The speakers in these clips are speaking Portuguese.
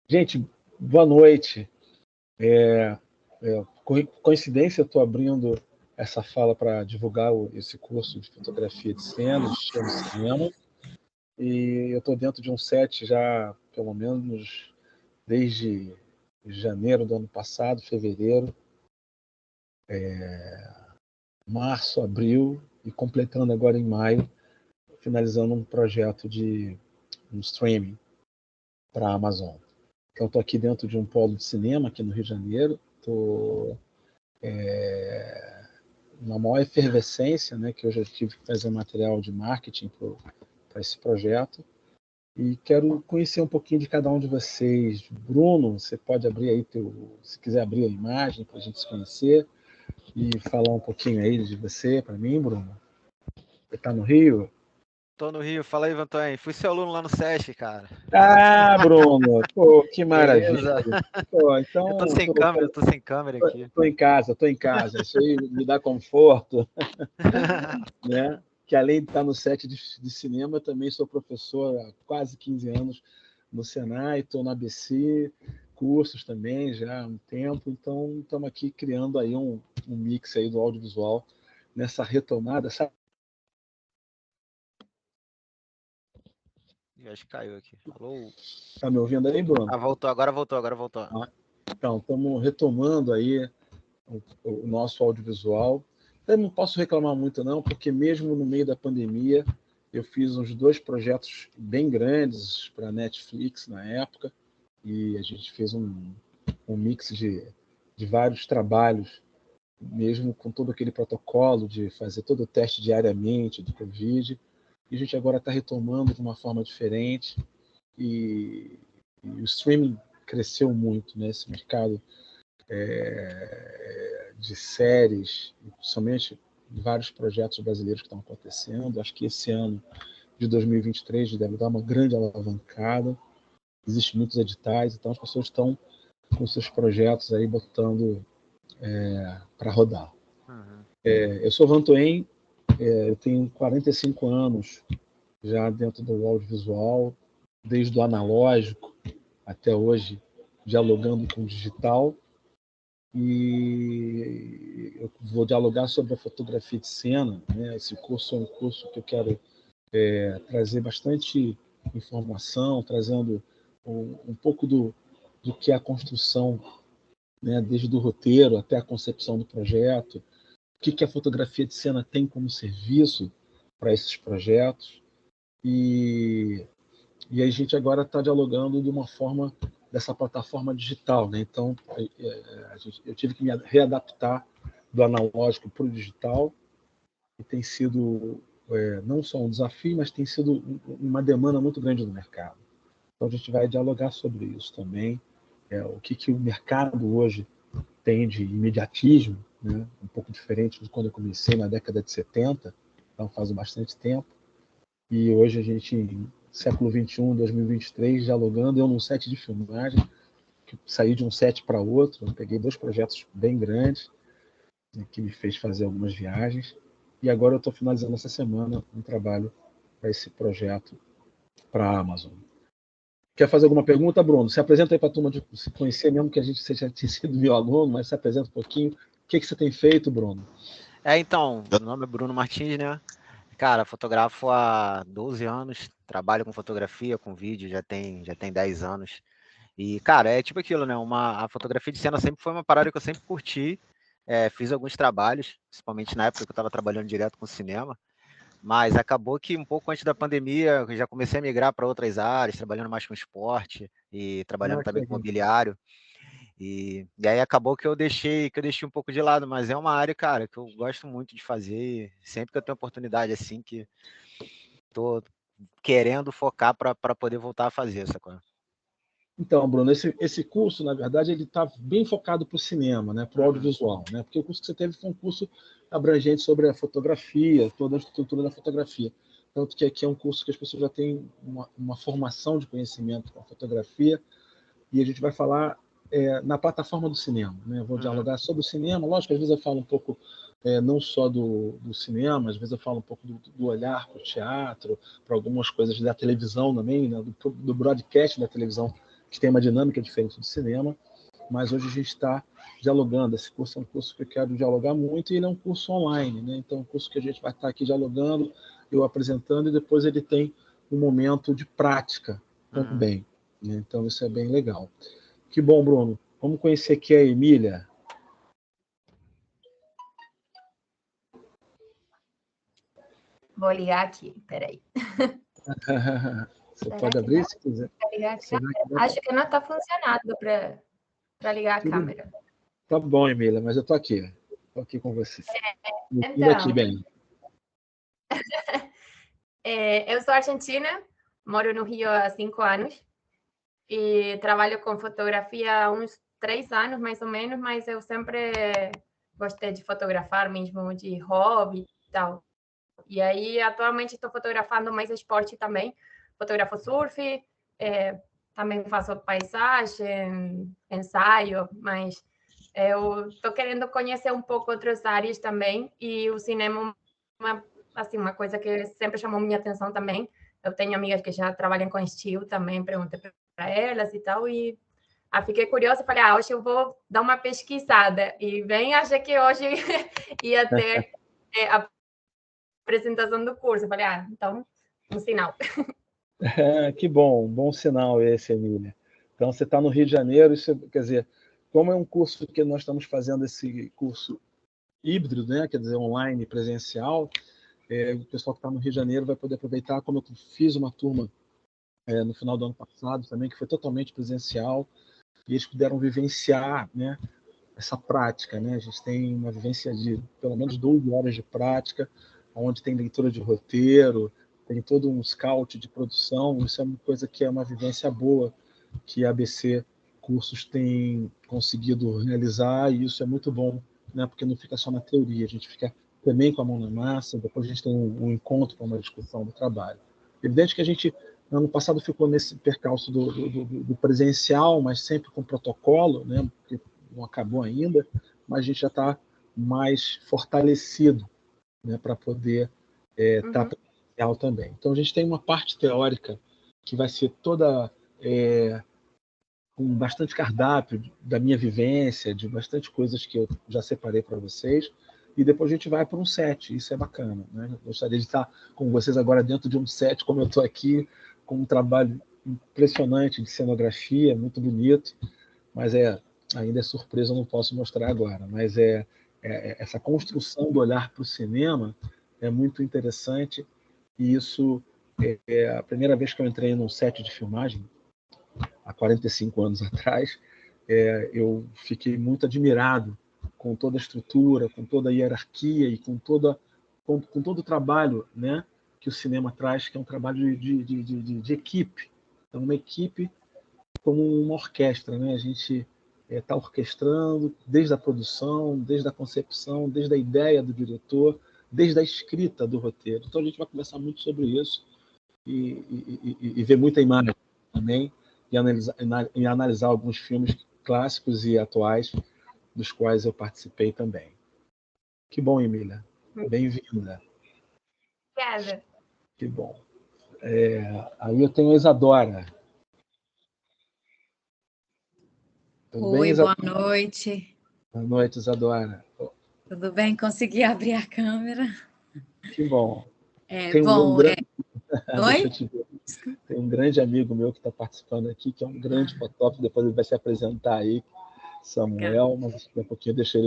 Gente, boa noite. Coincidência, eu estou abrindo essa fala para divulgar esse curso de fotografia de cena, de estilo de cinema, e eu estou dentro de um set já, pelo menos, desde janeiro do ano passado, fevereiro, março, abril, e completando agora em maio, finalizando um projeto de um streaming para a Amazon. Então, estou aqui dentro de um polo de cinema, aqui no Rio de Janeiro, estou na maior efervescência, né, que eu já tive que fazer material de marketing para esse projeto. E quero conhecer um pouquinho de cada um de vocês. Bruno, você pode abrir aí, se quiser abrir a imagem para a gente se conhecer e falar um pouquinho aí de você para mim, Bruno. Você está no Rio? Tô no Rio, fala aí, Vantuém. Fui seu aluno lá no SESC, cara. Ah, Bruno, pô, que maravilha. Beleza? Pô, Eu tô então, sem câmera, eu tô sem câmera aqui. tô em casa. Isso aí me dá conforto, né? Que além de estar no set de cinema, eu também sou professor há quase 15 anos no Senai, estou na ABC, cursos também já há um tempo, então estamos aqui criando aí um mix aí do audiovisual nessa retomada. Acho que caiu aqui. Alô? Tá me ouvindo aí, Bruno? Ah, voltou, agora voltou, agora voltou. Ah, então, estamos retomando aí o nosso audiovisual. Eu não posso reclamar muito não, porque mesmo no meio da pandemia, eu fiz uns 2 projetos bem grandes para a Netflix na época, e a gente fez um mix de vários trabalhos, mesmo com todo aquele protocolo de fazer todo o teste diariamente do Covid, e a gente agora está retomando de uma forma diferente, e o streaming cresceu muito nesse mercado de séries, principalmente vários projetos brasileiros que estão acontecendo. Acho que esse ano de 2023 deve dar uma grande alavancada. Existem muitos editais, então as pessoas estão com seus projetos aí botando para rodar. Uhum. Eu sou Vantoen, eu tenho 45 anos já dentro do audiovisual, desde o analógico até hoje, dialogando com o digital. E eu vou dialogar sobre a fotografia de cena, né? Esse curso é um curso que eu quero trazer bastante informação, trazendo um pouco do que é a construção, né? Desde o roteiro até a concepção do projeto, o que a fotografia de cena tem como serviço para esses projetos. E a gente agora está dialogando de uma forma dessa plataforma digital, né? Então, eu tive que me readaptar do analógico para o digital, e tem sido não só um desafio, mas tem sido uma demanda muito grande do mercado. Então, a gente vai dialogar sobre isso também, o que o mercado hoje tem de imediatismo, né? Um pouco diferente de quando eu comecei na década de 70, então faz bastante tempo, e hoje a gente, século XXI, 2023, dialogando, eu num set de filmagem, que saí de um set para outro, eu peguei 2 projetos bem grandes, né, que me fez fazer algumas viagens, e agora eu estou finalizando essa semana um trabalho para esse projeto para a Amazon. Quer fazer alguma pergunta, Bruno? Se apresenta aí para a turma de se conhecer, mesmo que a gente seja tenha sido meu aluno, mas se apresenta um pouquinho. O que você tem feito, Bruno? Então, meu nome é Bruno Martins, né? Cara, fotografo há 12 anos, trabalho com fotografia, com vídeo, já tem 10 anos. E, cara, é tipo aquilo, né? A fotografia de cena sempre foi uma parada que eu sempre curti. Fiz alguns trabalhos, principalmente na época que eu estava trabalhando direto com cinema. Mas acabou que um pouco antes da pandemia, eu já comecei a migrar para outras áreas, trabalhando mais com esporte e trabalhando Que também com legal. mobiliário. E aí acabou que eu deixei um pouco de lado, mas é uma área, cara, que eu gosto muito de fazer. Sempre que eu tenho oportunidade assim, que tô querendo focar para poder voltar a fazer essa coisa. Então, Bruno, esse curso, na verdade, ele está bem focado para o cinema, né, para o Uhum. audiovisual, né, porque o curso que você teve foi um curso abrangente sobre a fotografia, toda a estrutura da fotografia. Tanto que aqui é um curso que as pessoas já têm uma formação de conhecimento com a fotografia, e a gente vai falar na plataforma do cinema. Né? Eu vou Uhum. dialogar sobre o cinema. Lógico que às vezes eu falo um pouco não só do cinema, às vezes eu falo um pouco do olhar para o teatro, para algumas coisas da televisão também, né? do broadcast da televisão que tem uma dinâmica diferente do cinema, mas hoje a gente está dialogando. Esse curso é um curso que eu quero dialogar muito e ele é um curso online, né? Então é um curso que a gente vai estar aqui dialogando, eu apresentando, e depois ele tem um momento de prática também, né? Então isso é bem legal. Que bom, Bruno. Vamos conhecer aqui a Emília. Vou ligar aqui, peraí. Você pode abrir se quiser. Acho que não está funcionando para ligar a câmera. Tá bom, Emília, mas eu estou aqui. Estou aqui com você. Então, aqui, bem. Eu sou argentina, moro no Rio há 5 anos e trabalho com fotografia há uns 3 anos, mais ou menos, mas eu sempre gostei de fotografar mesmo de hobby e tal. E aí, atualmente, estou fotografando mais esporte também. Fotografo surf, também faço paisagem, ensaio, mas eu estou querendo conhecer um pouco outras áreas também. E o cinema, uma coisa que sempre chamou minha atenção também. Eu tenho amigas que já trabalham com estilo também, perguntei para elas e tal, e fiquei curiosa e falei, hoje eu vou dar uma pesquisada. E bem, achei que hoje ia ter a apresentação do curso. Eu falei, então, um sinal. Que bom sinal esse, Emília. Então, você está no Rio de Janeiro, isso, quer dizer, como é um curso que nós estamos fazendo esse curso híbrido, né, quer dizer, online, presencial, o pessoal que está no Rio de Janeiro vai poder aproveitar, como eu fiz uma turma no final do ano passado também, que foi totalmente presencial, e eles puderam vivenciar, né, essa prática, né? A gente tem uma vivência de pelo menos 12 horas de prática, onde tem leitura de roteiro, tem todo um scout de produção. Isso é uma coisa que é uma vivência boa que a ABC Cursos tem conseguido realizar, e isso é muito bom, né? Porque não fica só na teoria, a gente fica também com a mão na massa, depois a gente tem um encontro para uma discussão do trabalho. Evidente que a gente, ano passado, ficou nesse percalço do presencial, mas sempre com protocolo, né? Porque não acabou ainda, mas a gente já está mais fortalecido, né, para poder estar presencial também. Então, a gente tem uma parte teórica que vai ser toda com bastante cardápio da minha vivência, de bastante coisas que eu já separei para vocês, e depois a gente vai para um set, isso é bacana, né? Eu gostaria de estar com vocês agora dentro de um set, como eu estou aqui, com um trabalho impressionante de cenografia, muito bonito, mas ainda é surpresa, eu não posso mostrar agora, mas essa construção do olhar para o cinema é muito interessante, e isso é a primeira vez que eu entrei num set de filmagem, há 45 anos atrás, eu fiquei muito admirado com toda a estrutura, com toda a hierarquia e com todo o trabalho, né, que o cinema traz, que é um trabalho de equipe. Então, uma equipe como uma orquestra, né? A gente está orquestrando desde a produção, desde a concepção, desde a ideia do diretor, desde a escrita do roteiro. Então a gente vai conversar muito sobre isso e ver muita imagem também e analisar alguns filmes clássicos e atuais dos quais eu participei também. Que bom, Emília. Bem-vinda. Obrigada. Que bom. Aí eu tenho a Isadora. Tudo bem, Isadora? Boa noite. Boa noite, Isadora. Tudo bem? Consegui abrir a câmera. Que bom. Oi? Tem um grande amigo meu que está participando aqui, que é um grande fotógrafo, depois ele vai se apresentar aí, Samuel, mas daqui a pouquinho eu deixo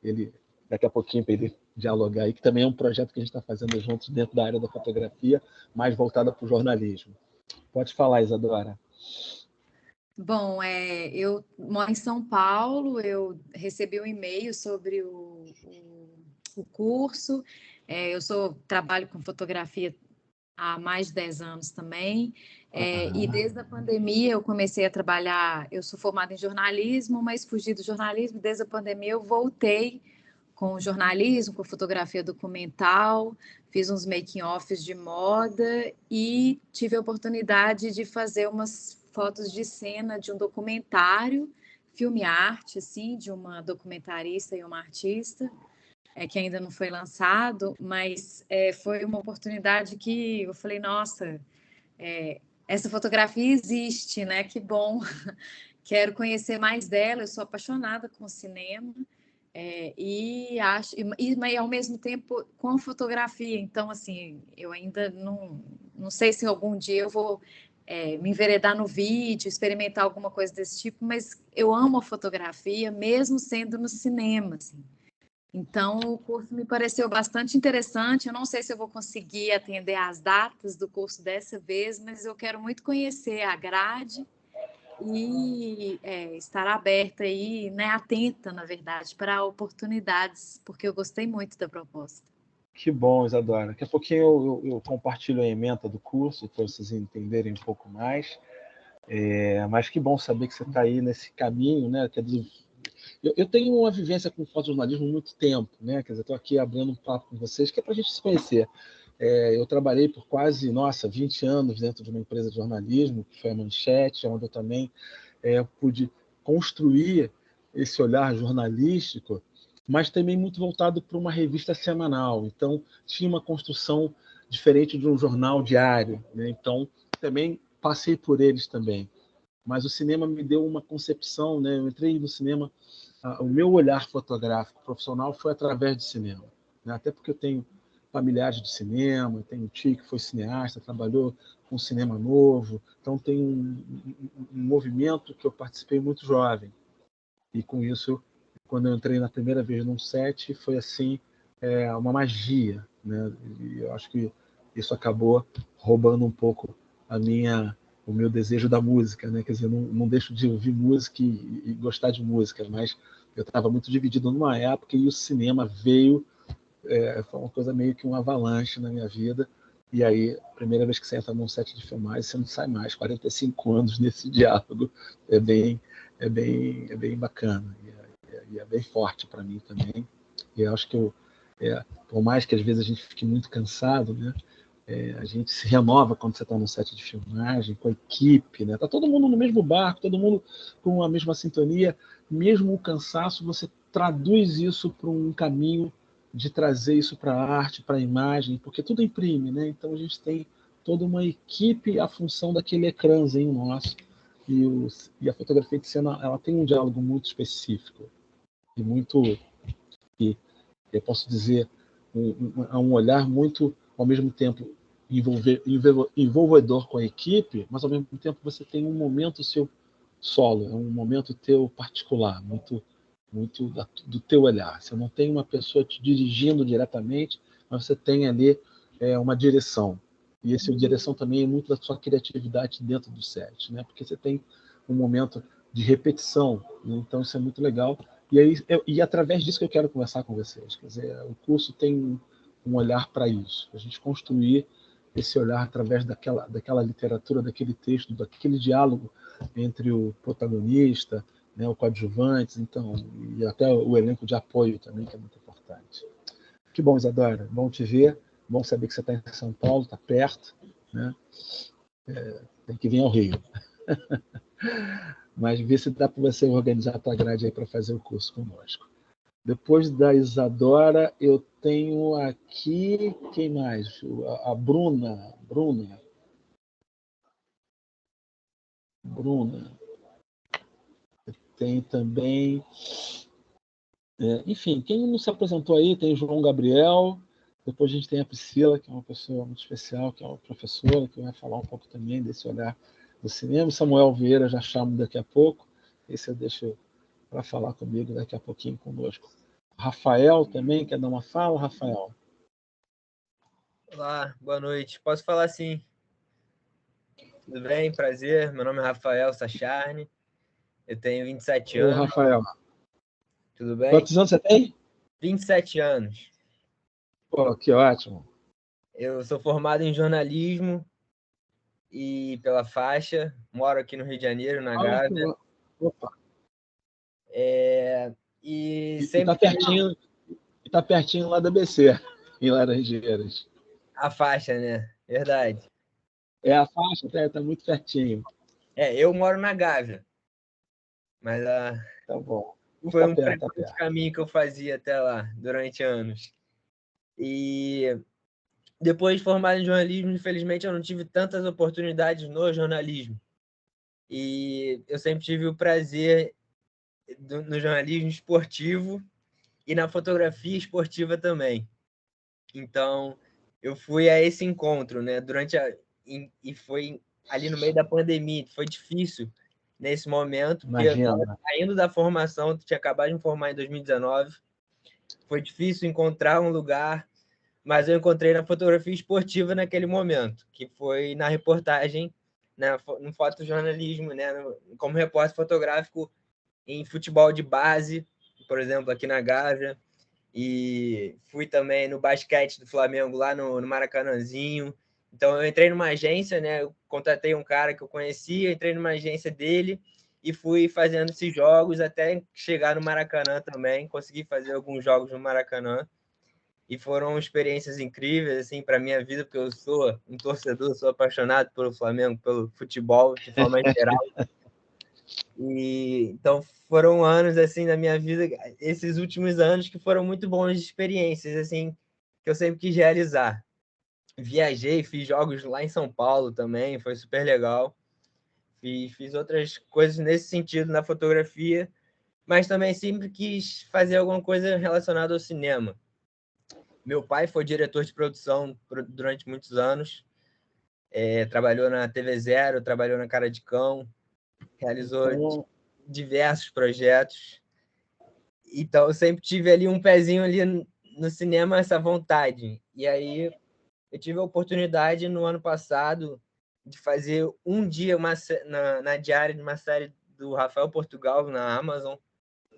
ele daqui a pouquinho para ele dialogar aí, que também é um projeto que a gente está fazendo juntos dentro da área da fotografia, mais voltada para o jornalismo. Pode falar, Isadora. Bom, eu moro em São Paulo, eu recebi um e-mail sobre o curso, eu trabalho com fotografia há mais de 10 anos também, e desde a pandemia eu comecei a trabalhar, eu sou formada em jornalismo, mas fugi do jornalismo, desde a pandemia eu voltei com jornalismo, com fotografia documental, fiz uns making-offs de moda e tive a oportunidade de fazer umas fotos de cena de um documentário, filme-arte, assim, de uma documentarista e uma artista, que ainda não foi lançado, mas foi uma oportunidade que eu falei, nossa, essa fotografia existe, né? Que bom. Quero conhecer mais dela. Eu sou apaixonada com cinema. E ao mesmo tempo com fotografia. Então, assim, eu ainda não sei se algum dia eu vou me enveredar no vídeo, experimentar alguma coisa desse tipo, mas eu amo a fotografia, mesmo sendo no cinema, assim. Então, o curso me pareceu bastante interessante. Eu não sei se eu vou conseguir atender às datas do curso dessa vez, mas eu quero muito conhecer a grade e estar aberta aí, né, atenta, na verdade, para oportunidades, porque eu gostei muito da proposta. Que bom, Isadora. Daqui a pouquinho eu compartilho a ementa do curso para vocês entenderem um pouco mais. Mas que bom saber que você está aí nesse caminho, né? Quer dizer, eu tenho uma vivência com fotojornalismo há muito tempo, né? Quer dizer, estou aqui abrindo um papo com vocês, que é para a gente se conhecer. Eu trabalhei por quase, 20 anos dentro de uma empresa de jornalismo, que foi a Manchete, onde eu também pude construir esse olhar jornalístico, mas também muito voltado para uma revista semanal. Então, tinha uma construção diferente de um jornal diário, né? Então, também passei por eles também. Mas o cinema me deu uma concepção, né? Eu entrei no cinema, o meu olhar fotográfico profissional foi através do cinema, né? Até porque eu tenho familiares de cinema, tenho um tio que foi cineasta, trabalhou com cinema novo, então tem um movimento que eu participei muito jovem. E com isso, quando eu entrei na primeira vez num set, foi assim, uma magia, né? E eu acho que isso acabou roubando um pouco o meu desejo da música, né? Quer dizer, não deixo de ouvir música e gostar de música, mas eu estava muito dividido numa época e o cinema veio, foi uma coisa meio que um avalanche na minha vida. E aí, a primeira vez que você entra num set de filmagem, você não sai mais. 45 anos nesse diálogo é bem bacana e é bem forte para mim também. E eu acho que por mais que às vezes a gente fique muito cansado, né? A gente se renova quando você está num set de filmagem, com a equipe, né? Tá todo mundo no mesmo barco, todo mundo com a mesma sintonia. Mesmo o cansaço, você traduz isso para um caminho de trazer isso para a arte, para a imagem, porque tudo imprime, né? Então a gente tem toda uma equipe à função daquele ecrãzinho nosso. E a fotografia de cena, ela tem um diálogo muito específico e muito, e eu posso dizer, um olhar muito, ao mesmo tempo, envolvedor com a equipe, mas ao mesmo tempo você tem um momento seu solo, é um momento teu particular, muito do teu olhar. Você não tem uma pessoa te dirigindo diretamente, mas você tem ali uma direção. E essa direção também é muito da sua criatividade dentro do set, né? Porque você tem um momento de repetição, né? Então isso é muito legal. E através disso que eu quero conversar com vocês. Quer dizer, o curso tem um olhar para isso, a gente construir esse olhar através daquela literatura, daquele texto, daquele diálogo entre o protagonista, né, o coadjuvantes, então, e até o elenco de apoio também, que é muito importante. Que bom, Isadora, bom te ver, bom saber que você está em São Paulo, está perto, né? Tem que vir ao Rio. Mas ver se dá para você organizar a tua grade aí para fazer o curso conosco. Depois da Isadora, eu tenho aqui, quem mais? A Bruna. Tem também... enfim, quem não se apresentou aí, tem o João Gabriel, depois a gente tem a Priscila, que é uma pessoa muito especial, que é uma professora, que vai falar um pouco também desse olhar do cinema. Samuel Vieira, já chamo daqui a pouco, esse eu deixo para falar comigo daqui a pouquinho conosco. Rafael também, quer dar uma fala, Rafael? Olá, boa noite. Posso falar sim? Tudo bem? Prazer. Meu nome é Rafael Sacharne. Eu tenho 27 anos. Oi, Rafael. Tudo bem? Quantos anos você tem? 27 anos. Pô, que ótimo. Eu sou formado em jornalismo e pela faixa. Moro aqui no Rio de Janeiro, na Gávea. Opa. E sempre tá pertinho lá da BC, em Laranjeiras. A faixa, né? Verdade. A faixa, tá muito pertinho. Eu moro na Gávea. Mas tá bom. Foi um caminho que eu fazia até lá, durante anos. E Depois de formado em jornalismo, infelizmente eu não tive tantas oportunidades no jornalismo. E eu sempre tive o prazer no jornalismo esportivo e na fotografia esportiva também. Então, eu fui a esse encontro, né? E foi ali no meio da pandemia, foi difícil nesse momento, porque eu estava saindo da formação, tinha acabado de me formar em 2019. Foi difícil encontrar um lugar, mas eu encontrei na fotografia esportiva naquele momento, que foi na reportagem, no fotojornalismo, né? Como repórter fotográfico em futebol de base, por exemplo, aqui na Gávea. E fui também no basquete do Flamengo, lá no Maracanãzinho. Então, eu entrei numa agência, né? Eu contratei um cara que eu conhecia, entrei numa agência dele e fui fazendo esses jogos até chegar no Maracanã também. Consegui fazer alguns jogos no Maracanã. E foram experiências incríveis, assim, para minha vida, porque eu sou um torcedor, sou apaixonado pelo Flamengo, pelo futebol, de forma geral. E então foram anos assim na minha vida, esses últimos anos que foram muito bons de experiências assim que eu sempre quis realizar. Viajei, fiz jogos lá em São Paulo também, foi super legal. Fiz outras coisas nesse sentido na fotografia, mas também sempre quis fazer alguma coisa relacionada ao cinema. Meu pai foi diretor de produção durante muitos anos, trabalhou na TV Zero, trabalhou na Cara de Cão, realizou diversos projetos. Então, eu sempre tive ali um pezinho ali no cinema, essa vontade. E aí, eu tive a oportunidade no ano passado de fazer um dia na diária de uma série do Rafael Portugal na Amazon.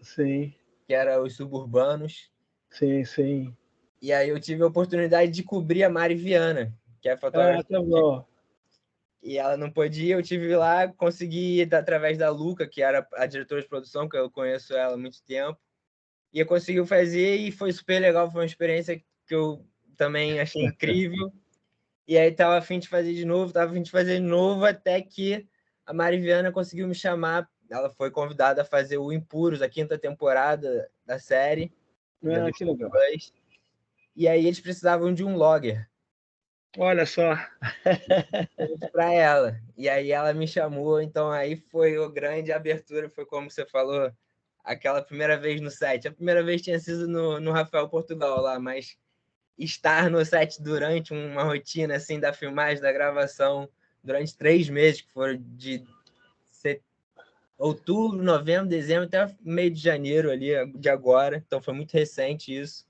Sim. Que era Os Suburbanos. Sim, sim. E aí eu tive a oportunidade de cobrir a Mari Viana, que é fotógrafa. Tá bom. E ela não podia, eu tive lá, consegui, através da Luca, que era a diretora de produção, que eu conheço ela há muito tempo, e eu consegui fazer e foi super legal, foi uma experiência que eu também achei incrível. E aí tava a fim de fazer de novo, até que a Mari Viana conseguiu me chamar. Ela foi convidada a fazer o Impuros, a 5ª temporada da série. Que legal. E aí eles precisavam de um logger. Olha só. Para ela. E aí ela me chamou, então aí foi a grande abertura, foi como você falou, aquela primeira vez no set. A primeira vez tinha sido no Rafael Portugal lá, mas estar no set durante uma rotina assim da filmagem, da gravação, durante 3 meses, que foram de outubro, novembro, dezembro, até meio de janeiro ali, de agora. Então foi muito recente isso.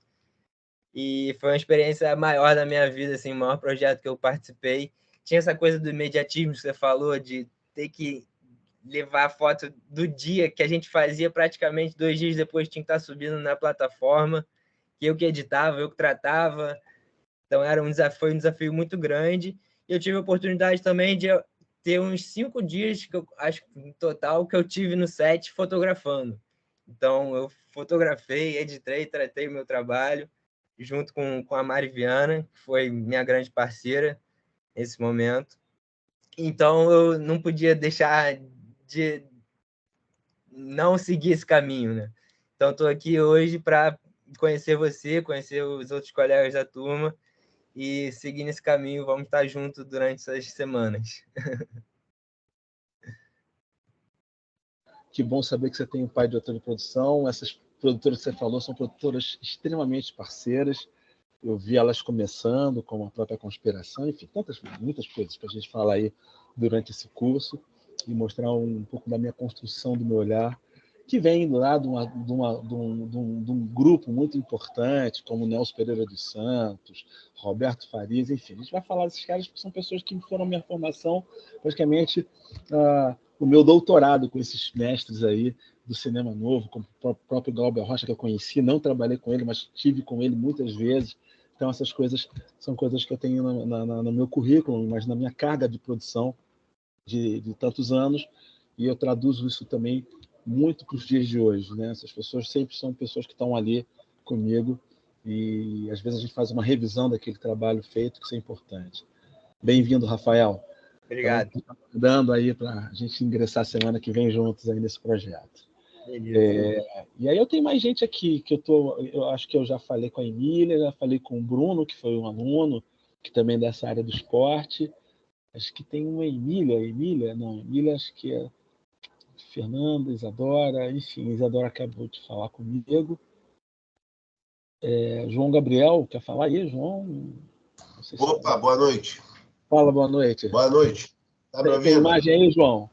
E foi uma experiência maior da minha vida, assim, o maior projeto que eu participei. Tinha essa coisa do imediatismo que você falou, de ter que levar a foto do dia que a gente fazia, praticamente 2 dias depois tinha que estar subindo na plataforma, que eu que editava, eu que tratava. Então foi um desafio muito grande. E eu tive a oportunidade também de ter uns 5 dias, que eu acho em total, que eu tive no set fotografando. Então eu fotografei, editei, tratei o meu trabalho, junto com a Mari Viana, que foi minha grande parceira nesse momento. Então, eu não podia deixar de não seguir esse caminho, né? Então, estou aqui hoje para conhecer você, conhecer os outros colegas da turma e seguir nesse caminho. Vamos estar juntos durante essas semanas. Que bom saber que você tem um pai diretor de produção. Essas produtoras que você falou são produtoras extremamente parceiras. Eu vi elas começando, como a própria Conspiração, enfim, muitas coisas para a gente falar aí durante esse curso e mostrar um pouco da minha construção, do meu olhar, que vem lá de um grupo muito importante, como Nelson Pereira dos Santos, Roberto Farias, enfim. A gente vai falar desses caras porque são pessoas que foram minha formação, praticamente o meu doutorado com esses mestres aí do cinema novo, como o próprio Glauber Rocha, que eu conheci, não trabalhei com ele, mas tive com ele muitas vezes. Então, essas coisas são coisas que eu tenho no meu currículo, mas na minha carga de produção de tantos anos, e eu traduzo isso também muito para os dias de hoje, né? Essas pessoas sempre são pessoas que estão ali comigo, e às vezes a gente faz uma revisão daquele trabalho feito, que isso é importante. Bem-vindo, Rafael. Obrigado. Então, dando aí para a gente ingressar semana que vem juntos aí nesse projeto. E aí eu tenho mais gente aqui que eu acho que eu já falei com a Emília, já falei com o Bruno, que foi um aluno, que também é dessa área do esporte. Acho que tem uma Emília acho que é Fernanda, Isadora, enfim, Isadora acabou de falar comigo. João Gabriel, quer falar aí, João? Não sei se Opa, boa noite. Fala, boa noite. Boa noite. Tá me Tem ouvindo? imagem aí, João?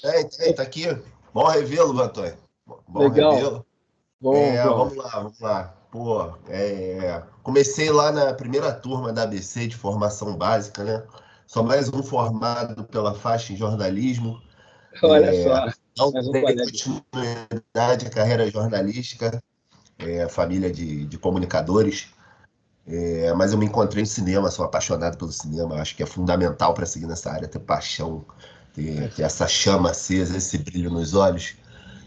Tem, tá aqui. Bom revê-lo, Antônio. Bom Legal. revê-lo. Bom, João. Vamos lá. Pô, comecei lá na primeira turma da ABC de formação básica, né? Sou mais um formado pela faixa em jornalismo. Olha só, Não mais um dei colega. continuidade à carreira jornalística, família de comunicadores. Mas eu me encontrei no cinema, sou apaixonado pelo cinema, acho que é fundamental para seguir nessa área, ter paixão, ter essa chama acesa, esse brilho nos olhos.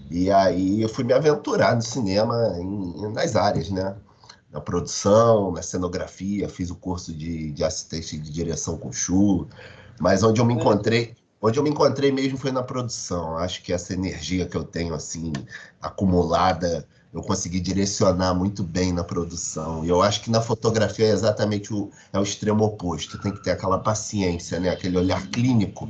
E aí eu fui me aventurar no cinema nas áreas, né? Na produção, na cenografia, fiz o curso de assistente de direção com o Chu, mas onde eu me encontrei mesmo foi na produção. Acho que essa energia que eu tenho assim acumulada, eu consegui direcionar muito bem na produção. E eu acho que na fotografia é exatamente o extremo oposto. Tem que ter aquela paciência, né? Aquele olhar clínico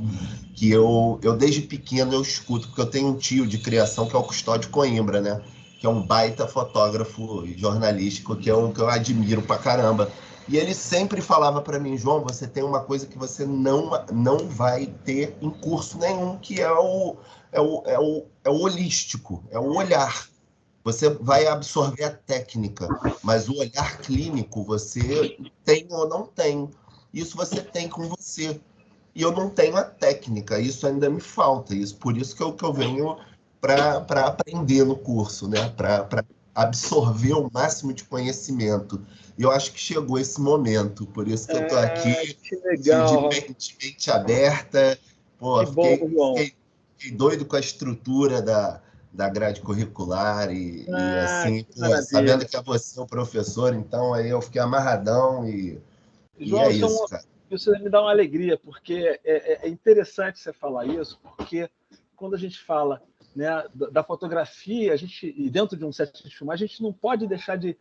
que eu desde pequeno eu escuto, porque eu tenho um tio de criação que é o Custódio Coimbra, né? Que é um baita fotógrafo jornalístico que eu admiro pra caramba. E ele sempre falava para mim, João, você tem uma coisa que você não vai ter em curso nenhum, que é o holístico, é o olhar. Você vai absorver a técnica, mas o olhar clínico você tem ou não tem. Isso você tem com você. E eu não tenho a técnica, isso ainda me falta. Por isso que eu venho para aprender no curso, né? Para absorver o máximo de conhecimento. E eu acho que chegou esse momento, por isso que eu estou aqui, Que legal. de mente aberta. Pô, Que bom, João. fiquei doido com a estrutura da grade curricular e assim, Que pô, maravilha. sabendo que é você o professor, então aí eu fiquei amarradão e João, é isso, cara. Isso me dá uma alegria, porque é interessante você falar isso, porque quando a gente fala, né, da fotografia, e dentro de um set de filmagem, a gente não pode deixar de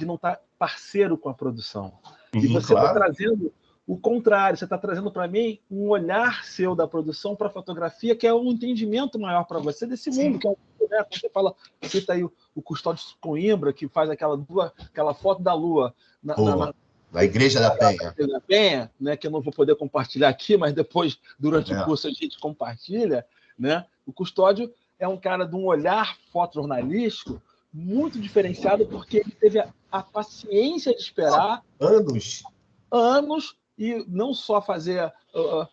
não estar parceiro com a produção. E você está trazendo o contrário, você está trazendo para mim um olhar seu da produção para a fotografia, que é um entendimento maior para você desse mundo, que é né, quando você fala, cita aí o Custódio Coimbra, que faz aquela foto da Lua na Igreja da Penha. Da Penha, né, que eu não vou poder compartilhar aqui, mas depois, durante o curso, a gente compartilha. Né? O Custódio é um cara de um olhar fotojornalístico muito diferenciado, porque ele teve a paciência de esperar anos e não só fazer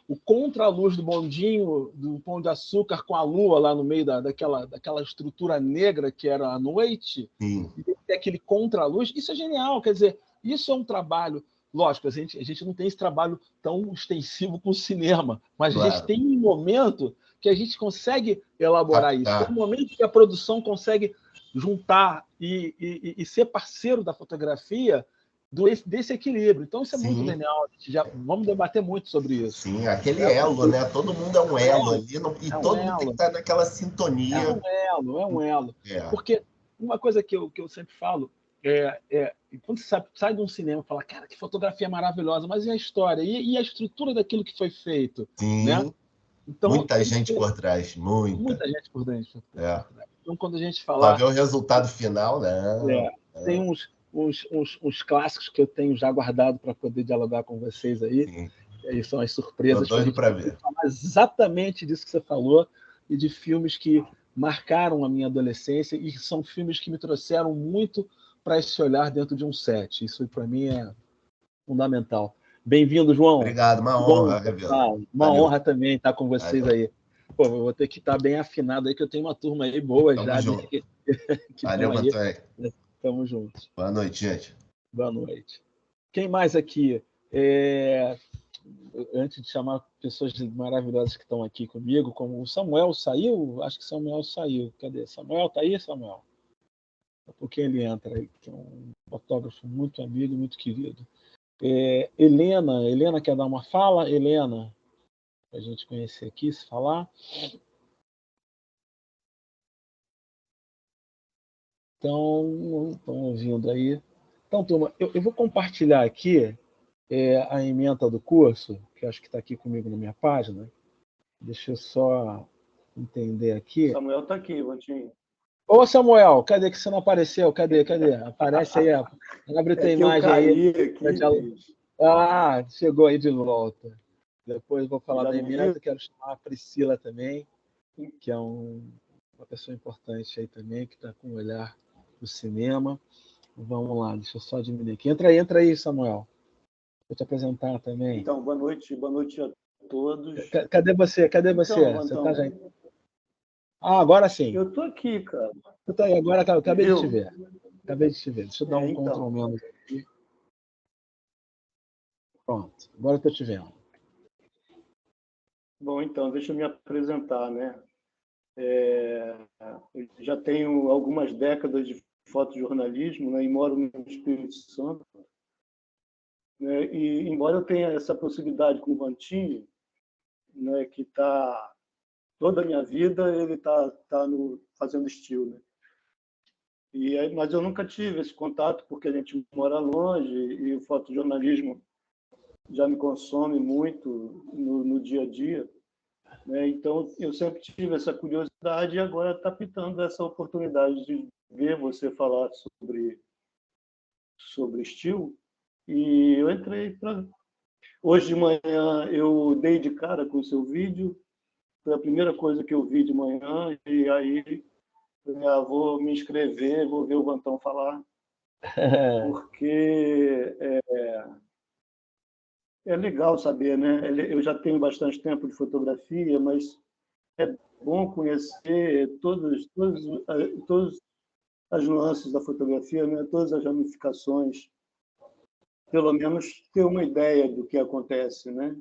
o contra-luz do bondinho, do Pão de Açúcar com a lua lá no meio daquela estrutura negra que era a noite, Sim. E ter aquele contra-luz. Isso é genial, quer dizer, isso é um trabalho. Lógico, a gente não tem esse trabalho tão extensivo com o cinema, mas a gente tem um momento que a gente consegue elaborar isso. Tem um momento que a produção consegue juntar e ser parceiro da fotografia desse equilíbrio. Então, isso é muito genial. Vamos debater muito sobre isso. Sim, aquele elo, né? Todo mundo é um elo ali, e todo mundo tem que estar naquela sintonia. É um elo. Porque uma coisa que eu sempre falo quando você sai de um cinema e fala, cara, que fotografia maravilhosa, mas e a história? E a estrutura daquilo que foi feito? Sim. Né? Então, muita gente por trás, muita gente por dentro. Então, quando a gente fala... Para ver o resultado final, né? Tem uns clássicos que eu tenho já guardado para poder dialogar com vocês aí. Sim. E aí são as surpresas. Tô doido para ver. Falar exatamente disso que você falou e de filmes que marcaram a minha adolescência e são filmes que me trouxeram muito para esse olhar dentro de um set. Isso, para mim, é fundamental. Bem-vindo, João. Obrigado, uma honra, Revelo. Uma honra também estar com vocês aí. Pô, eu vou ter que estar bem afinado aí, que eu tenho uma turma aí boa. Tamo já. Junto. Que Valeu, Antônio. Tamo juntos. Boa noite, gente. Boa noite. Quem mais aqui? Antes de chamar pessoas maravilhosas que estão aqui comigo, como o Samuel saiu? Acho que Samuel saiu. Cadê? Samuel, tá aí, Samuel? Porque ele entra aí, que é um fotógrafo muito amigo, muito querido. Helena quer dar uma fala? Helena, para a gente conhecer aqui, se falar. Então, estão ouvindo aí. Então, turma, eu vou compartilhar aqui a ementa do curso, que acho que está aqui comigo na minha página. Deixa eu só entender aqui. Samuel está aqui, Vantinho. Ô, Samuel, cadê que você não apareceu? Cadê? Aparece aí, abre tua imagem aí. Aqui, Chegou aí de volta. Depois vou falar já da não emenda, viu? quero chamar a Priscila também, que é uma pessoa importante aí também, que está com um olhar do cinema. Vamos lá, deixa eu só diminuir aqui. Entra aí, Samuel. Vou te apresentar também. Então, boa noite a todos. Cadê você? Você tá já... agora sim. Eu estou aqui, cara. Eu tô aí, agora acabei de te ver. Deixa eu dar um então. Ctrl menos aqui. Pronto, agora eu estou te vendo. Bom, então, deixa eu me apresentar, né? Eu já tenho algumas décadas de fotojornalismo, né, e moro no Espírito Santo. Né, e, embora eu tenha essa proximidade com o Vantinho, né, que está toda a minha vida, ele está fazendo estilo. Né? Mas eu nunca tive esse contato, porque a gente mora longe e o fotojornalismo já me consome muito no dia a dia. Né? Então, eu sempre tive essa curiosidade e agora está pitando essa oportunidade de ver você falar sobre estilo. E eu entrei para... Hoje de manhã eu dei de cara com o seu vídeo, foi a primeira coisa que eu vi de manhã, e aí vou me inscrever, vou ver o Vantão falar, porque é legal saber, né? Eu já tenho bastante tempo de fotografia, mas é bom conhecer todas as nuances da fotografia, né? Todas as ramificações, pelo menos ter uma ideia do que acontece, né?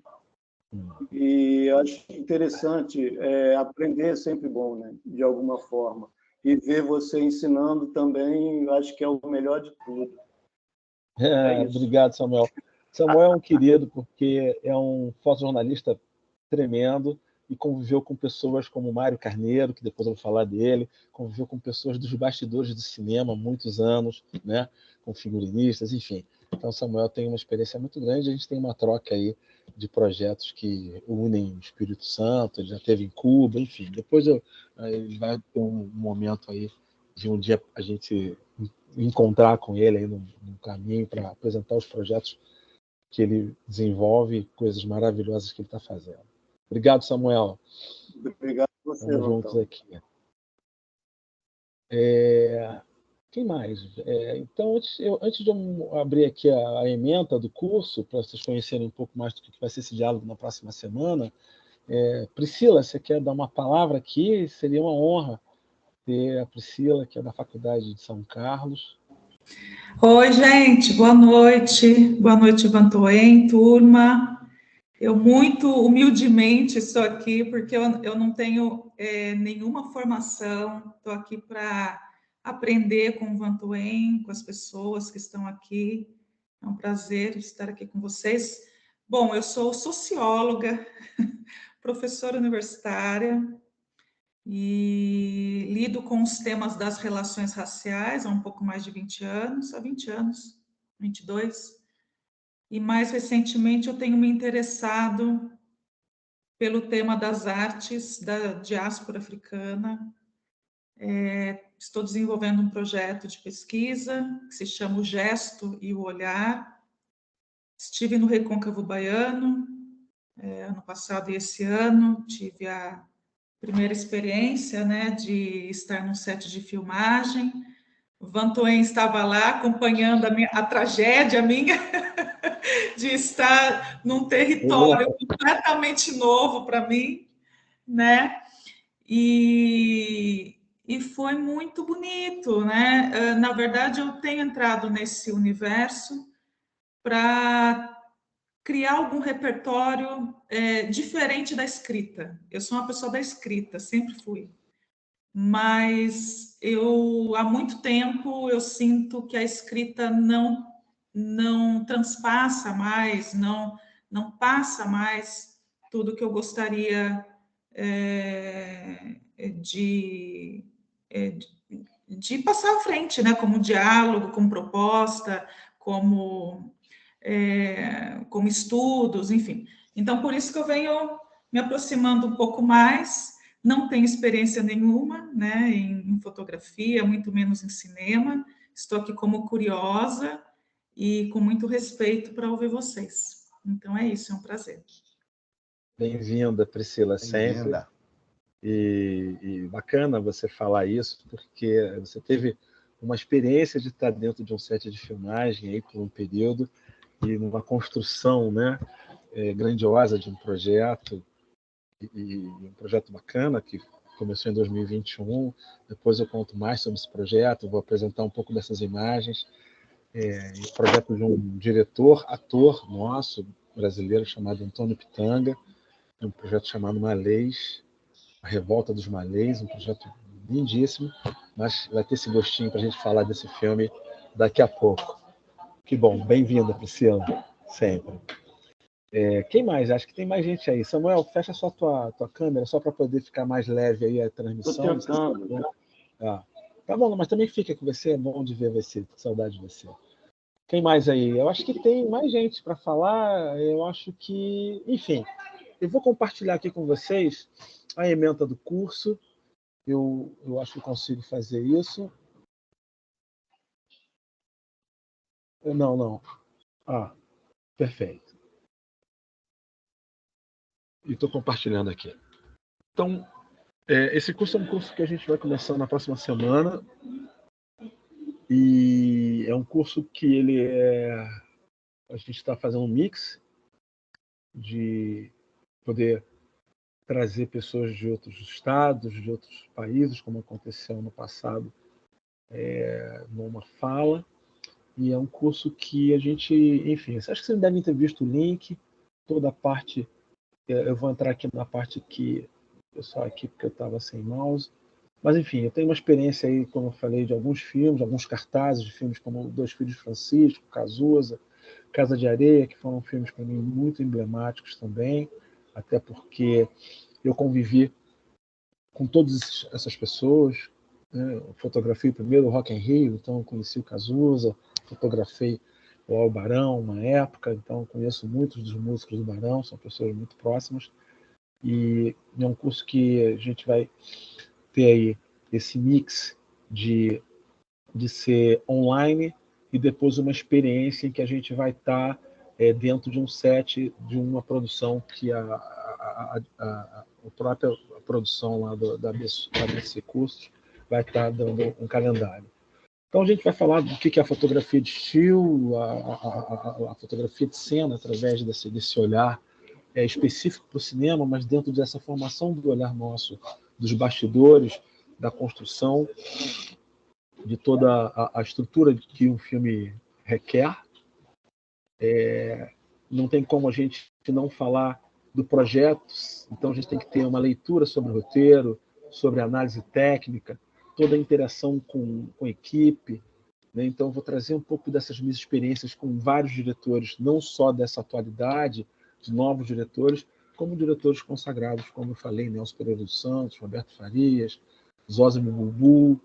E acho interessante, aprender é sempre bom, né? De alguma forma. E ver você ensinando também, acho que é o melhor de tudo. Obrigado, Samuel. Samuel é um querido porque é um fotojornalista tremendo e conviveu com pessoas como Mário Carneiro, que depois eu vou falar dele, conviveu com pessoas dos bastidores do cinema há muitos anos, né? Com figurinistas, enfim. Então, Samuel tem uma experiência muito grande, a gente tem uma troca aí de projetos que unem o Espírito Santo, ele já esteve em Cuba, enfim. Depois ele vai ter um momento aí de um dia a gente encontrar com ele aí no caminho para apresentar os projetos que ele desenvolve, coisas maravilhosas que ele está fazendo. Obrigado, Samuel. Obrigado a você, Estamos juntos aqui. Quem mais? Então, antes de eu abrir aqui a ementa do curso, para vocês conhecerem um pouco mais do que vai ser esse diálogo na próxima semana, Priscila, você quer dar uma palavra aqui? Seria uma honra ter a Priscila, que é da Faculdade de São Carlos. Oi, gente, boa noite. Boa noite, Vantoem, turma. Eu muito humildemente estou aqui porque eu não tenho nenhuma formação, estou aqui para aprender com o Vantoem, com as pessoas que estão aqui. É um prazer estar aqui com vocês. Bom, eu sou socióloga, professora universitária, e lido com os temas das relações raciais há um pouco mais de 20 anos, 22. E mais recentemente eu tenho me interessado pelo tema das artes da diáspora africana. Estou desenvolvendo um projeto de pesquisa que se chama O Gesto e o Olhar. Estive no Recôncavo Baiano ano passado e esse ano, tive a primeira experiência, né, de estar num set de filmagem. O Vantoem estava lá acompanhando a tragédia minha de estar num território completamente novo para mim, né? E foi muito bonito, né? Na verdade, eu tenho entrado nesse universo para criar algum repertório diferente da escrita. Eu sou uma pessoa da escrita, sempre fui. Mas há muito tempo, eu sinto que a escrita não transpassa mais, não passa mais tudo que eu gostaria de passar à frente, né? Como diálogo, como proposta, como como estudos, enfim. Então, por isso que eu venho me aproximando um pouco mais. Não tenho experiência nenhuma, né, em fotografia, muito menos em cinema. Estou aqui como curiosa e com muito respeito para ouvir vocês. Então é isso, é um prazer. Bem-vinda, Priscila, sempre. Bem-vinda. E bacana você falar isso, porque você teve uma experiência de estar dentro de um set de filmagem aí por um período e numa construção, né, grandiosa de um projeto, e um projeto bacana que começou em 2021. Depois eu conto mais sobre esse projeto, vou apresentar um pouco dessas imagens. Um projeto de um diretor, ator nosso, brasileiro, chamado Antônio Pitanga, um projeto chamado Malês, A Revolta dos Malês, um projeto lindíssimo, mas vai ter esse gostinho para a gente falar desse filme daqui a pouco. Que bom, bem-vinda, Priscila, sempre. Quem mais? Acho que tem mais gente aí. Samuel, fecha só tua câmera, só para poder ficar mais leve aí a transmissão. Estou tentando. Tá bom, mas também fica com você, é bom de ver você, saudade de você. Quem mais aí? Eu acho que tem mais gente para falar, eu acho que... Enfim, eu vou compartilhar aqui com vocês a ementa do curso, eu acho que consigo fazer isso. Não. Perfeito. E estou compartilhando aqui. Então, esse curso é um curso que a gente vai começar na próxima semana. E é um curso que a gente está fazendo um mix de poder trazer pessoas de outros estados, de outros países, como aconteceu no passado, numa fala. E é um curso que a gente, enfim, acho que vocês devem ter visto o link, toda a parte. Eu vou entrar aqui na parte que pessoal aqui, porque eu estava sem mouse. Mas, enfim, eu tenho uma experiência aí, como eu falei, de alguns filmes, alguns cartazes de filmes como Dois Filhos de Francisco, Cazuza, Casa de Areia, que foram filmes para mim muito emblemáticos também, até porque eu convivi com todas essas pessoas, né? Eu fotografei primeiro o Rock in Rio, então eu conheci o Cazuza, fotografei o Al Barão uma época, então conheço muitos dos músicos do Barão, são pessoas muito próximas, e é um curso que a gente vai ter aí esse mix de ser online e depois uma experiência em que a gente vai estar dentro de um set, de uma produção que a própria produção lá da ABC Cursos vai estar dando um calendário. Então a gente vai falar do que é a fotografia de estilo, a fotografia de cena, através desse olhar específico para o cinema, mas dentro dessa formação do olhar nosso, dos bastidores, da construção, de toda a estrutura que um filme requer. Não tem como a gente não falar do projeto, então a gente tem que ter uma leitura sobre o roteiro, sobre a análise técnica, toda a interação com a equipe, né? Então eu vou trazer um pouco dessas minhas experiências com vários diretores, não só dessa atualidade, de novos diretores, como diretores consagrados, como eu falei, Nelson Pereira dos Santos, Roberto Farias, Zósimo Bubu,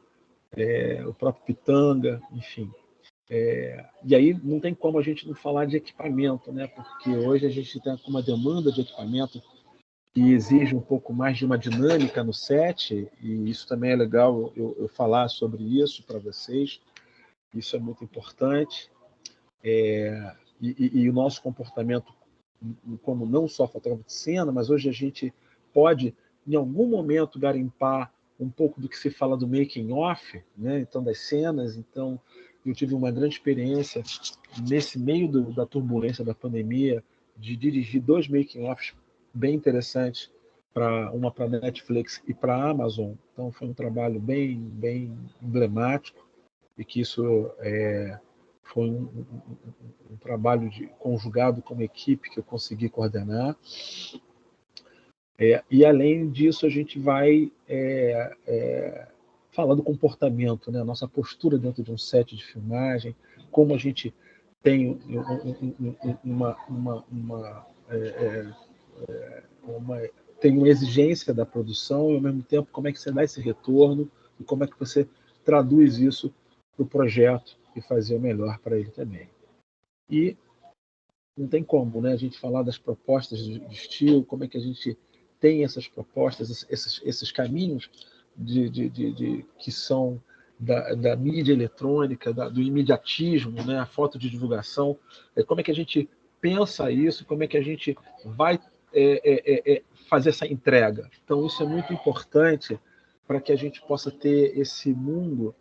o próprio Pitanga, enfim. E aí não tem como a gente não falar de equipamento, né? Porque hoje a gente está com uma demanda de equipamento que exige um pouco mais de uma dinâmica no set, e isso também é legal eu falar sobre isso para vocês. Isso é muito importante. E o nosso comportamento, como não só fotógrafo de cena, mas hoje a gente pode, em algum momento, garimpar um pouco do que se fala do making off, né? Então, das cenas. Então, eu tive uma grande experiência nesse meio da turbulência da pandemia de dirigir 2 making offs bem interessantes, uma para Netflix e para a Amazon. Então, foi um trabalho bem emblemático, e que isso foi um trabalho conjugado com uma equipe que eu consegui coordenar. E, além disso, a gente vai falar do comportamento, né? A nossa postura dentro de um set de filmagem, como a gente tem tem uma exigência da produção e, ao mesmo tempo, como é que você dá esse retorno e como é que você traduz isso para o projeto e fazer o melhor para ele também. E não tem como, né, a gente falar das propostas de estilo, como é que a gente tem essas propostas, esses caminhos que são da mídia eletrônica, do imediatismo, né, a foto de divulgação, como é que a gente pensa isso, como é que a gente vai fazer essa entrega. Então, isso é muito importante para que a gente possa ter esse mundo,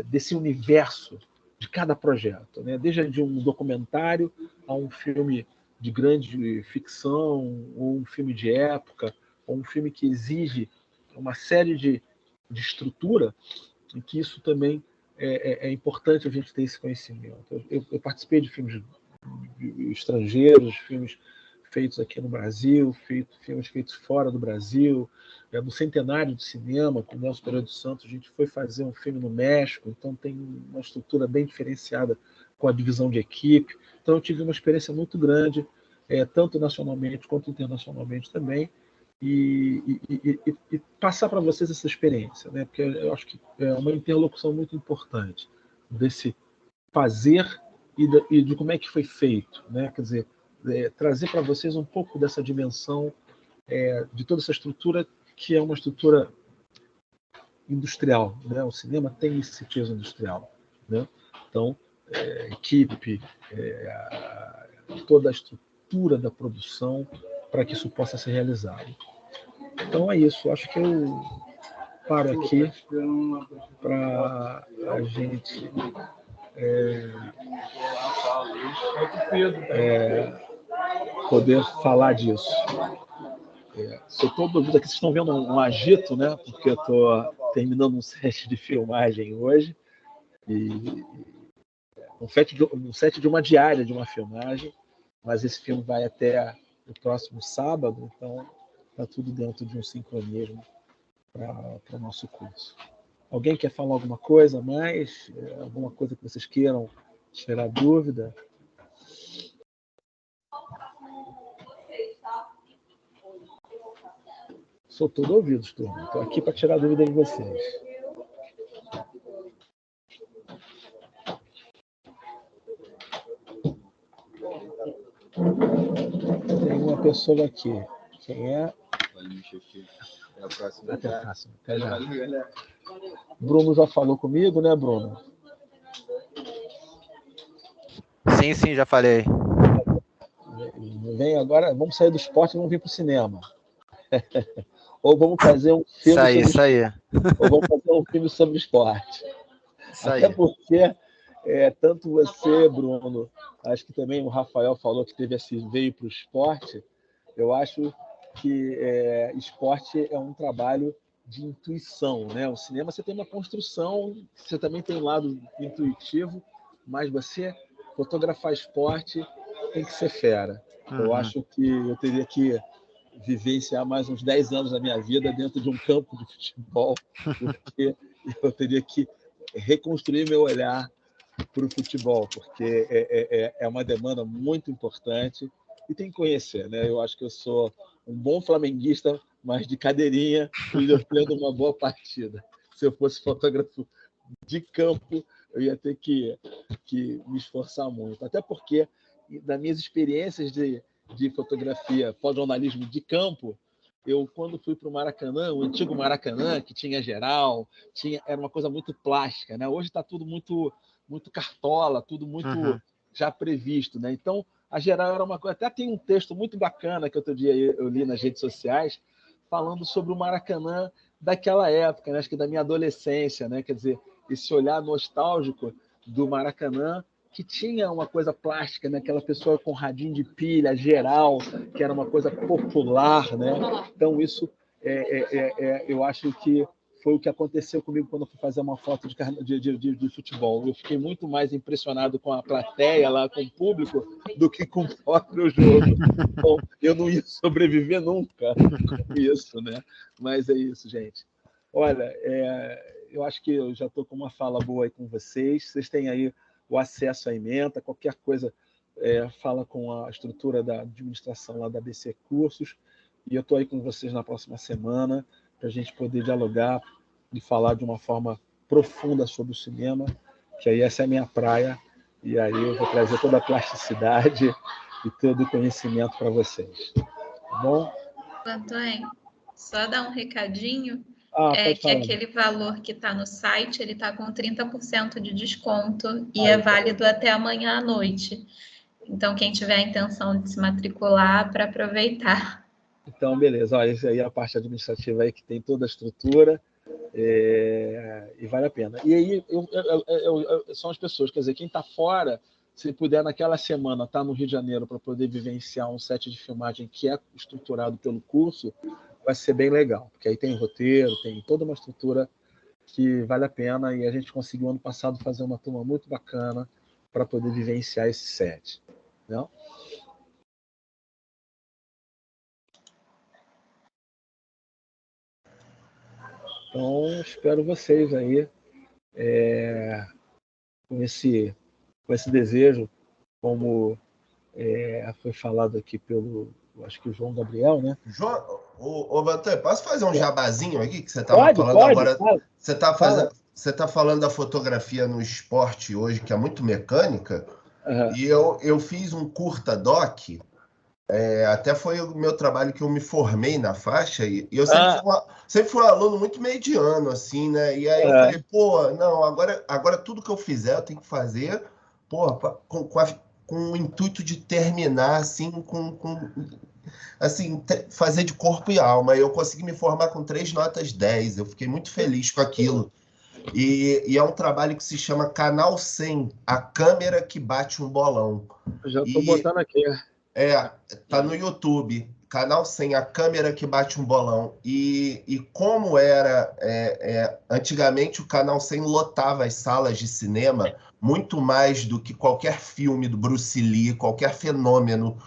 desse universo de cada projeto, né? Desde de um documentário a um filme de grande ficção, ou um filme de época, ou um filme que exige uma série de estrutura, e que isso também é importante a gente ter esse conhecimento. Eu participei de filmes estrangeiros, filmes feitos aqui no Brasil, filmes feitos fora do Brasil, no centenário do cinema, com o Nelson Pereira dos Santos, a gente foi fazer um filme no México, então tem uma estrutura bem diferenciada com a divisão de equipe. Então eu tive uma experiência muito grande, tanto nacionalmente quanto internacionalmente também, e passar para vocês essa experiência, né? Porque eu acho que é uma interlocução muito importante desse fazer e de como é que foi feito, né? Quer dizer, trazer para vocês um pouco dessa dimensão de toda essa estrutura, que é uma estrutura industrial, né? O cinema tem esse peso industrial, né? Então, equipe, toda a estrutura da produção para que isso possa ser realizado. Então é isso, acho que eu paro aqui para a gente poder falar disso. Se eu estou dúvida que vocês estão vendo um agito, né? Porque eu estou terminando um set de filmagem hoje, e um set de uma diária de uma filmagem, mas esse filme vai até o próximo sábado, então está tudo dentro de um sincronismo para o nosso curso. Alguém quer falar alguma coisa mais? Alguma coisa que vocês queiram tirar dúvida? Sou todo ouvidos, turma. Estou aqui para tirar dúvida de vocês. Tem uma pessoa aqui. Quem é? Até a próxima. Até já. Bruno já falou comigo, né, Bruno? Sim, já falei. Vem agora, vamos sair do esporte e vamos vir para o cinema. Ou vamos fazer um filme Isso aí. Ou vamos fazer um filme sobre esporte. Até porque tanto você, Bruno, acho que também o Rafael falou que veio para o esporte. Eu acho que esporte é um trabalho de intuição, né? O cinema você tem uma construção, você também tem um lado intuitivo, mas você fotografar esporte tem que ser fera. Eu acho que eu teria que vivenciar mais uns 10 anos da minha vida dentro de um campo de futebol, porque eu teria que reconstruir meu olhar para o futebol, porque é uma demanda muito importante e tem que conhecer, né? Eu acho que eu sou um bom flamenguista, mas de cadeirinha e vendo uma boa partida. Se eu fosse fotógrafo de campo, eu ia ter que me esforçar muito. Até porque, das minhas experiências de fotografia, fotojornalismo de campo, eu, quando fui para o Maracanã, o antigo Maracanã, que tinha geral, era uma coisa muito plástica, né? Hoje está tudo muito cartola, tudo muito já previsto, né? Então, a geral era uma coisa... Até tem um texto muito bacana que outro dia eu li nas redes sociais, falando sobre o Maracanã daquela época, né? Acho que da minha adolescência, né? Quer dizer, esse olhar nostálgico do Maracanã, que tinha uma coisa plástica, né? Aquela pessoa com radinho de pilha, geral, que era uma coisa popular, né? Então, isso eu acho que foi o que aconteceu comigo quando eu fui fazer uma foto de futebol. Eu fiquei muito mais impressionado com a plateia lá, com o público, do que com o próprio jogo. Então, eu não ia sobreviver nunca com isso, né? Mas é isso, gente. Olha, eu acho que eu já estou com uma fala boa aí com vocês. Vocês têm aí o acesso à ementa, qualquer coisa, fala com a estrutura da administração lá da BC Cursos. E eu estou aí com vocês na próxima semana, para a gente poder dialogar e falar de uma forma profunda sobre o cinema, que aí essa é a minha praia, E aí eu vou trazer toda a plasticidade e todo o conhecimento para vocês. Tá bom? Antônio, só dar um recadinho, pode que falar. aquele valor que está no site, ele está com 30% de desconto e é válido até amanhã à noite. Então, quem tiver a intenção de se matricular, para aproveitar. Então, beleza. Olha, isso aí é a parte administrativa aí que tem toda a estrutura e vale a pena. E aí são as pessoas, quer dizer, quem está fora, se puder naquela semana estar no Rio de Janeiro para poder vivenciar um set de filmagem que é estruturado pelo curso, vai ser bem legal, porque aí tem roteiro, tem toda uma estrutura que vale a pena, e a gente conseguiu ano passado fazer uma turma muito bacana para poder vivenciar esse set. Não? Então, espero vocês aí com esse desejo, como foi falado aqui pelo, acho que o João Gabriel, né? João, Vantan, posso fazer um jabazinho aqui que você estava falando agora? Você está falando da fotografia no esporte hoje, que é muito mecânica, e eu fiz um curta doc, até foi o meu trabalho que eu me formei na faixa, e eu sempre fui um aluno muito mediano, assim, né? E aí eu falei, não, agora tudo que eu fizer eu tenho que fazer, com o intuito de terminar, assim, assim, fazer de corpo e alma. Eu consegui me formar com 3 notas 10, eu fiquei muito feliz com aquilo. E é um trabalho que se chama Canal 100, a câmera que bate um bolão. Eu já estou botando aqui. Tá no YouTube, Canal 100, a câmera que bate um bolão. E como era, antigamente o Canal 100 lotava as salas de cinema muito mais do que qualquer filme do Bruce Lee, qualquer fenômeno,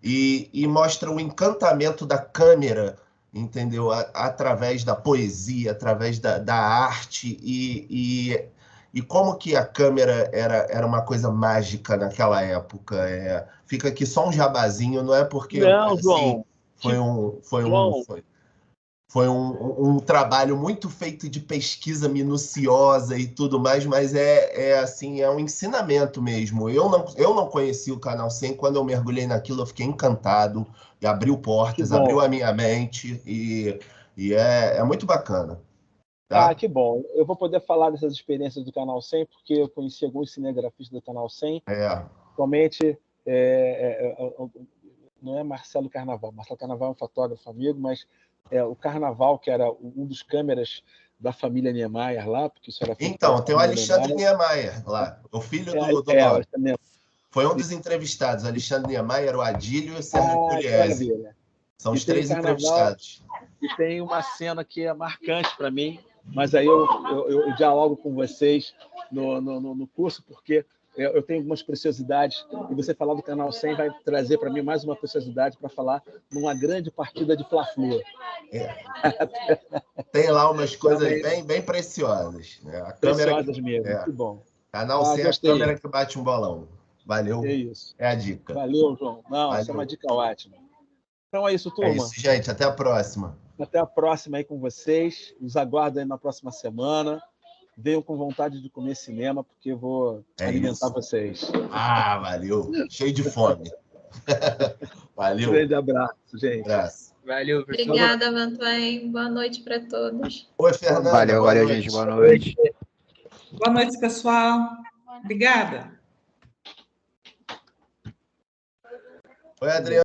e mostra o encantamento da câmera, entendeu? Através da poesia, através da arte, e como que a câmera era uma coisa mágica naquela época. Fica aqui só um jabazinho, não é porque não, João, foi um trabalho muito feito de pesquisa minuciosa e tudo mais, mas assim, é um ensinamento mesmo. Eu não conheci o Canal 100, quando eu mergulhei naquilo eu fiquei encantado, e abriu portas, abriu a minha mente, e é muito bacana. Tá? Que bom. Eu vou poder falar dessas experiências do Canal 100, porque eu conheci alguns cinegrafistas do Canal 100. Somente, não é Marcelo Carnaval. Marcelo Carnaval é um fotógrafo amigo, mas o Carnaval, que era um dos câmeras da família Niemeyer lá, porque isso era feito. Então, tem o Alexandre Niemeyer lá, o filho do Noro. Foi um dos entrevistados, o Alexandre Niemeyer, o Adílio e o Sérgio Pugliese. São os 3 entrevistados. E tem uma cena que é marcante para mim, mas aí eu dialogo com vocês no curso, porque eu tenho algumas preciosidades, e você falar do Canal 100 vai trazer para mim mais uma preciosidade para falar numa grande partida de Fla-Flu. Tem lá umas coisas bem preciosas. Né? A preciosas mesmo, que bom. Canal 100, a câmera que bate um bolão. Valeu. É isso. É a dica. Valeu, João. Essa é uma dica ótima. Então é isso, turma. É isso, gente. Até a próxima. Até a próxima aí com vocês. Os aguardo aí na próxima semana. Venham com vontade de comer cinema, porque eu vou alimentar vocês. Valeu. Cheio de fome. Valeu. Um grande abraço, gente. Abraço. Valeu, professor. Obrigada, Vantuém. Boa noite para todos. Oi, Fernanda. Valeu, gente. Boa noite. Boa noite, pessoal. Obrigada. Oi, Adriana.